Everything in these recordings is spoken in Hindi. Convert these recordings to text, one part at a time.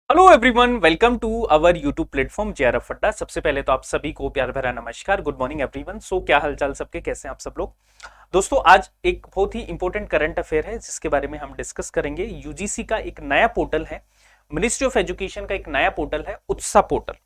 Hello everyone, welcome to our YouTube platform JRF Adda. सबसे पहले तो आप सभी को प्यार भरा नमस्कार, गुड मॉर्निंग एवरीवन। क्या हालचाल सबके, कैसे हैं आप सब लोग। दोस्तों, आज एक बहुत ही इंपॉर्टेंट करंट अफेयर है जिसके बारे में हम डिस्कस करेंगे। यूजीसी का एक नया पोर्टल है, मिनिस्ट्री ऑफ एजुकेशन का एक नया पोर्टल है उत्साह पोर्टल।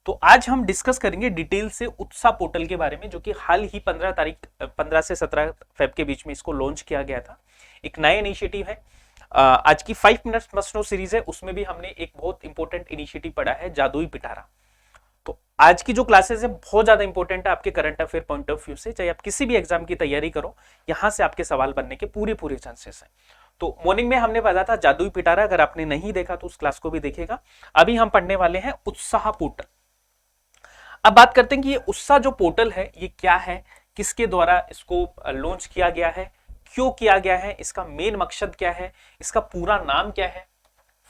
तो आज हम डिस्कस करेंगे डिटेल से उत्साह पोर्टल के बारे में, जो कि हाल ही 15 से 17 फेब के बीच में इसको लॉन्च किया गया था। एक नया इनिशिएटिव है। आज की 5 मिनट्स मस्ट नो सीरीज है, उसमें भी हमने एक बहुत इंपॉर्टेंट इनिशिएटिव पढ़ा है, जादुई पिटारा। तो आज की जो क्लासेस है बहुत ज्यादा इंपॉर्टेंट है आपके current affair point of view से। चाहे आप किसी भी एग्जाम की तैयारी करो, यहां से आपके सवाल बनने के पूरे पूरे चांसेस हैं। तो मॉर्निंग में हमने पढ़ा था जादुई पिटारा, अगर आपने नहीं देखा तो उस क्लास को भी देखेगा। अभी हम पढ़ने वाले हैं उत्साह पोर्टल। अब बात करते हैं कि ये उत्साह जो पोर्टल है ये क्या है, किसके द्वारा इसको लॉन्च किया गया है, क्यों किया गया है, इसका मेन मकसद क्या है, इसका पूरा नाम क्या है,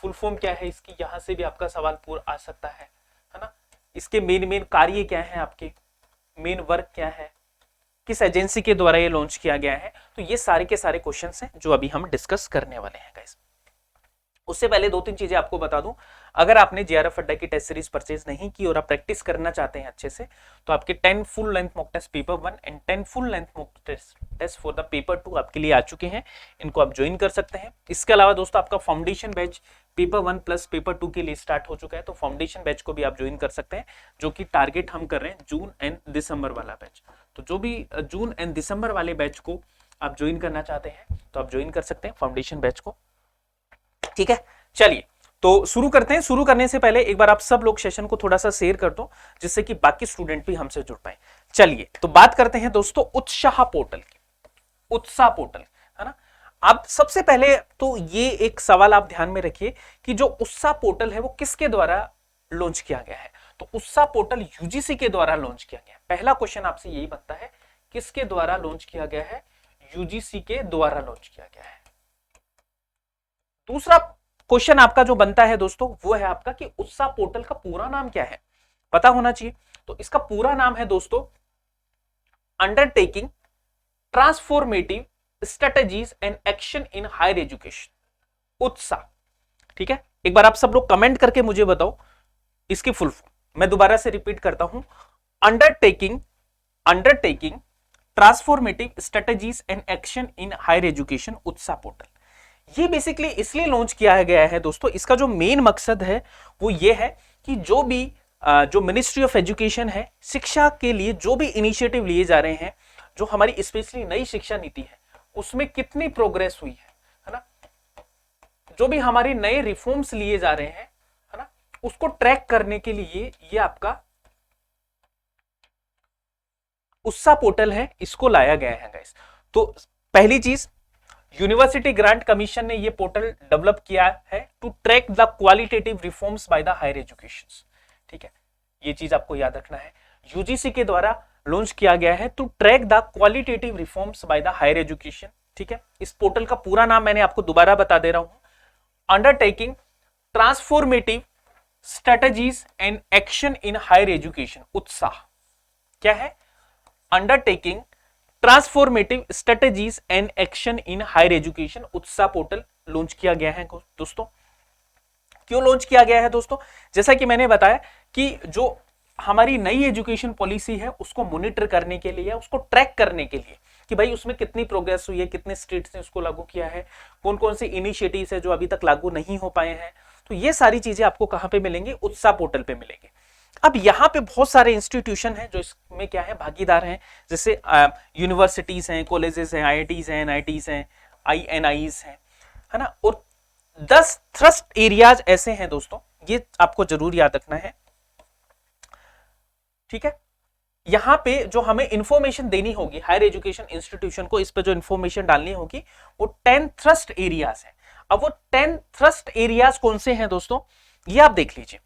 फुल फॉर्म क्या है इसकी, यहां से भी आपका सवाल पूरा आ सकता है ना। इसके मेन मेन कार्य क्या है, आपके मेन वर्क क्या है, किस एजेंसी के द्वारा ये लॉन्च किया गया है। तो ये सारे के सारे क्वेश्चंस हैं जो अभी हम डिस्कस करने वाले हैं गाइस। उससे पहले दो तीन चीजें आपको बता दूं। अगर आपने जेआरएफ अड्डा की टेस्ट सीरीज परचेज नहीं की और आप प्रैक्टिस करना चाहते हैं अच्छे से, तो आपके 10 full length mock test paper 1 and 10 full length mock test for the paper 2 आपके लिए आ चुके हैं। इनको आप ज्वाइन कर सकते हैं। इसके अलावा दोस्तों, आपका foundation batch paper 1 plus paper 2 के लिए स्टार्ट हो चुका है, तो फाउंडेशन बैच को भी आप ज्वाइन कर सकते हैं, जो कि टारगेट हम कर रहे हैं जून एंड दिसंबर वाला बैच। तो जो भी जून एंड दिसंबर वाले बैच को आप ज्वाइन करना चाहते हैं तो आप ज्वाइन कर सकते हैं फाउंडेशन बैच को। ठीक है, चलिए तो शुरू करते हैं। शुरू करने से पहले एक बार आप सब लोग सेशन को थोड़ा सा शेयर कर दो, जिससे कि बाकी स्टूडेंट भी हमसे जुड़ पाए। चलिए तो बात करते हैं दोस्तों उत्साह पोर्टल की। उत्साह पोर्टल है ना। अब सबसे पहले तो ये एक सवाल आप ध्यान में रखिए कि जो उत्साह पोर्टल है वो किसके द्वारा लॉन्च किया गया है। तो उत्साह पोर्टल यूजीसी के द्वारा लॉन्च किया गया है। पहला क्वेश्चन आपसे यही बनता है, किसके द्वारा लॉन्च किया गया है। यूजीसी के द्वारा लॉन्च किया गया है। दूसरा क्वेश्चन आपका जो बनता है दोस्तों, वो है आपका कि उत्साह पोर्टल का पूरा नाम क्या है, पता होना चाहिए। तो इसका पूरा नाम है दोस्तों undertaking transformative strategies and action in higher education, Utsah. ठीक है, एक बार आप सब लोग कमेंट करके मुझे बताओ इसकी फुल फॉर्म। मैं दोबारा से रिपीट करता हूं, undertaking undertaking transformative strategies and action in higher education, Utsah portal. ये बेसिकली इसलिए लॉन्च किया गया है दोस्तों, इसका जो मेन मकसद है वो ये है कि जो भी जो मिनिस्ट्री ऑफ एजुकेशन है, शिक्षा के लिए जो भी इनिशिएटिव लिए जा रहे हैं, जो हमारी स्पेशली नई शिक्षा नीति है उसमें कितनी प्रोग्रेस हुई है ना। जो भी हमारे नए रिफॉर्म्स लिए जा रहे हैं, है ना, उसको ट्रैक करने के लिए ये आपका उत्साह पोर्टल है, इसको लाया गया है गाइस। तो पहली चीज, यूनिवर्सिटी ग्रांट कमीशन ने यह पोर्टल डेवलप किया है to track the qualitative reforms by the higher education. ठीक है, ये चीज आपको याद रखना है, यूजीसी के द्वारा लॉन्च किया गया है to track the qualitative reforms by the higher education. ठीक है, इस पोर्टल का पूरा नाम मैंने आपको दोबारा बता दे रहा हूं, undertaking transformative strategies and action in higher education, Utsah. क्या है, undertaking transformative strategies and action in higher education, Utsah portal launch किया गया है दोस्तों। क्यों लॉन्च किया गया है दोस्तों, जैसा कि मैंने बताया कि जो हमारी नई एजुकेशन पॉलिसी है उसको मॉनिटर करने के लिए, उसको ट्रैक करने के लिए कि भाई उसमें कितनी प्रोग्रेस हुई है, कितने स्टेट्स ने उसको लागू किया है, कौन कौन से इनिशिएटिव्स है जो अभी तक लागू नहीं हो पाए हैं। तो ये सारी चीजें आपको कहां पे मिलेंगे, उत्साह पोर्टल पे मिलेंगे। अब यहाँ पे बहुत सारे इंस्टीट्यूशन हैं जो इसमें क्या है, भागीदार हैं, जैसे यूनिवर्सिटीज हैं, कॉलेजेस हैं, आईआईटीज हैं, एनआईटीज हैं, आईएनआईज हैं, है ना। और 10 थ्रस्ट एरियाज ऐसे हैं दोस्तों, ये आपको जरूर याद रखना है। ठीक है, यहाँ पे जो हमें इंफॉर्मेशन देनी होगी हायर एजुकेशन इंस्टीट्यूशन को, इस पे जो इंफॉर्मेशन डालनी होगी वो 10 थ्रस्ट एरियाज है। अब वो 10 थ्रस्ट एरियाज कौन से हैं दोस्तों, ये आप देख लीजिए।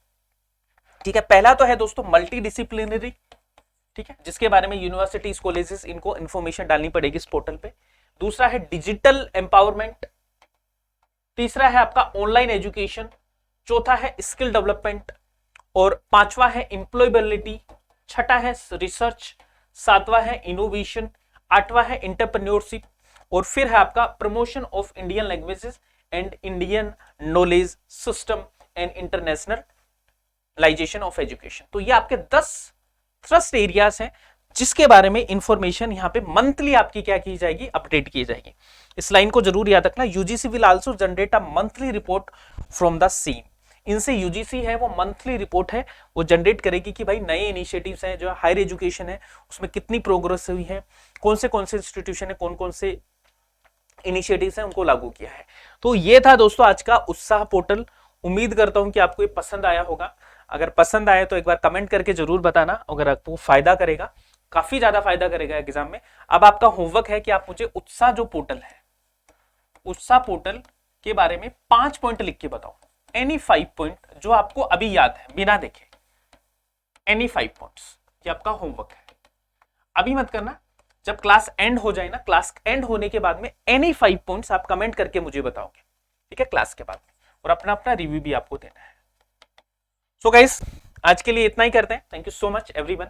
ठीक है, पहला तो है दोस्तों मल्टी डिसिप्लिनरी। ठीक है, जिसके बारे में यूनिवर्सिटीज कॉलेजेस इनको इंफॉर्मेशन डालनी पड़ेगी इस पोर्टल पे। दूसरा है डिजिटल एम्पावरमेंट। तीसरा है आपका ऑनलाइन एजुकेशन। चौथा है स्किल डेवलपमेंट। और पांचवा है एम्प्लॉयबिलिटी। छठा है रिसर्च। सातवां है इनोवेशन। आठवां है एंटरप्रेन्योरशिप। और फिर है आपका promotion of Indian languages and Indian knowledge system and internationalisation of education. तो ये आपके 10 थ्रस्ट एरियाज हैं जिसके बारे में इंफॉर्मेशन यहाँ पे मंथली आपकी क्या की जाएगी, अपडेट की जाएगी। इस लाइन को जरूर याद रखना। UGC will also generate a monthly report from the same. इनसे यूजीसी है वो मंथली रिपोर्ट है वो जनरेट करेगी कि भाई नए इनिशिएटिव्स हैं जो हायर एजुकेशन है उसमें कितनी प्रोग्रेस हुई है, कौन से इंस्टीट्यूशन है, कौन कौन से इनिशिएटिव्स हैं उनको लागू किया है। तो ये था दोस्तों आज का उत्साह पोर्टल। उम्मीद करता हूं कि आपको ये पसंद आया होगा। अगर पसंद आए तो एक बार कमेंट करके जरूर बताना। अगर आपको फायदा करेगा, काफी ज्यादा फायदा करेगा एग्जाम में। अब आपका होमवर्क है कि आप मुझे उत्साह जो पोर्टल है, उत्साह पोर्टल के बारे में 5 पॉइंट लिख के बताओ। एनी 5 पॉइंट जो आपको अभी याद है बिना देखे, एनी 5 पॉइंट्स। ये आपका होमवर्क है, अभी मत करना, जब क्लास एंड हो जाए ना, क्लास एंड होने के बाद में एनी 5 पॉइंट्स आप कमेंट करके मुझे बताओगे, ठीक है, क्लास के बाद में। और अपना अपना रिव्यू भी आपको देना है। सो गाइस आज के लिए इतना ही करते हैं। Thank you so much everyone,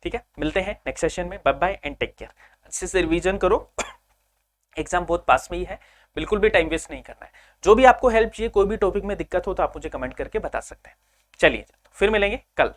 ठीक है, मिलते हैं नेक्स्ट सेशन में। Bye bye and take care. अच्छे से रिवीजन करो, एग्जाम बहुत पास में ही है, बिल्कुल भी टाइम वेस्ट नहीं करना है। जो भी आपको हेल्प चाहिए, कोई भी टॉपिक में दिक्कत हो तो आप मुझे कमेंट करके बता सकते हैं। चलिए फिर मिलेंगे कल।